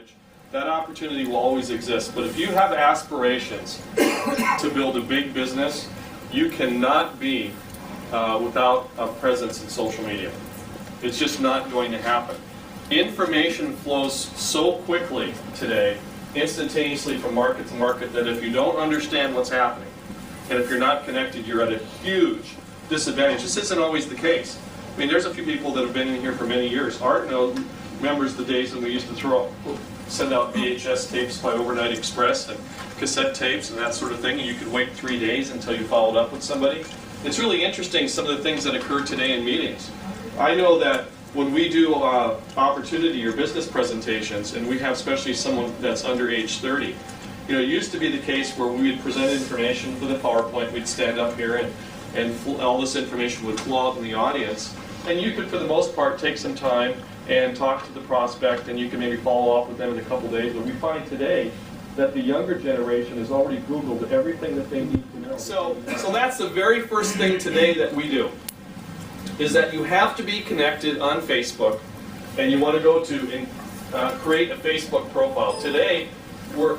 knowledge, that opportunity will always exist. But if you have aspirations to build a big business, you cannot be without a presence in social media. It's just not going to happen. Information flows so quickly today, instantaneously from market to market, that if you don't understand what's happening, and if you're not connected, you're at a huge disadvantage. This isn't always the case. I mean, there's a few people that have been in here for many years. Art remembers the days when we used to send out VHS tapes by Overnight Express and cassette tapes and that sort of thing, and you could wait 3 days until you followed up with somebody. It's really interesting, some of the things that occur today in meetings. I know that when we do opportunity or business presentations, and we have especially someone that's under age 30, you know, it used to be the case where we would present information with a PowerPoint, we'd stand up here and all this information would flow out in the audience, and you could, for the most part, take some time and talk to the prospect, and you can maybe follow up with them in a couple days. But we find today that the younger generation has already Googled everything that they need to know. So that's the very first thing today that we do, is that you have to be connected on Facebook, and you want to go to and create a Facebook profile. Today, we're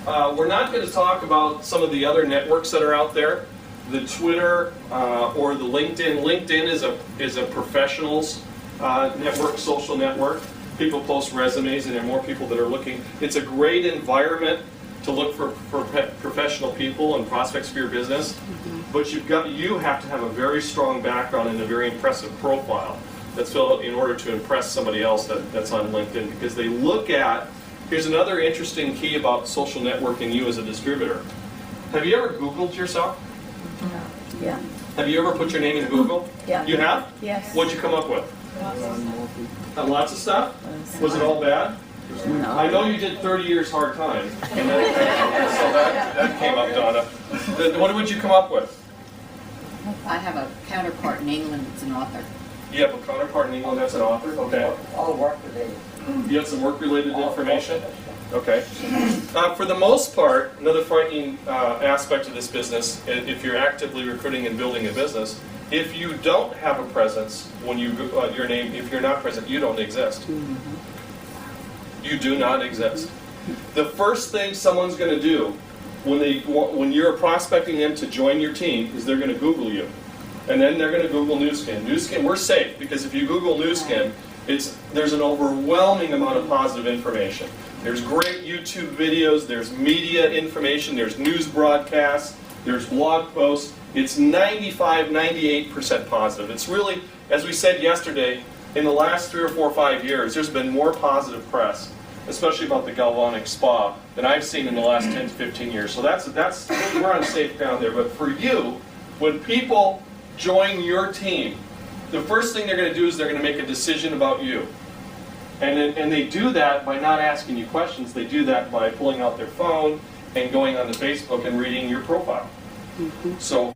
not going to talk about some of the other networks that are out there, the Twitter or the LinkedIn. LinkedIn is a professionals network, social network. People post resumes, and there are more people that are looking. It's a great environment to look for professional people and prospects for your business. But you have to have a very strong background and a very impressive profile that's filled out in order to impress somebody else that's on LinkedIn, because they look at. Here's another interesting key about social networking you as a distributor. Have you ever Googled yourself? Yeah. Have you ever put your name in Google? Yeah. You have? Yes. What'd you come up with? Lots of stuff? Was it all bad? No. I know you did 30 years hard time. And so that came up, Donna. What would you come up with? I have a counterpart in England that's an author. You have a counterpart in England that's an author? Okay. All work related. You have some work-related information? Okay. For the most part, another frightening aspect of this business, if you're actively recruiting and building a business, if you don't have a presence when you your name, if you're not present, you don't exist. You do not exist. The first thing someone's going to do when you're prospecting them to join your team is they're going to Google you, and then they're going to Google Nuskin. Nuskin, we're safe because if you Google Nuskin, there's an overwhelming amount of positive information. There's great YouTube videos, there's media information, there's news broadcasts, there's blog posts. It's 95, 98% positive. It's really, as we said yesterday, in the last 3 or 4 or 5 years, there's been more positive press, especially about the Galvanic Spa, than I've seen in the last 10 to 15 years. So we're on safe ground there. But for you, when people join your team, the first thing they're going to do is they're going to make a decision about you. And they do that by not asking you questions. They do that by pulling out their phone and going onto Facebook and reading your profile. So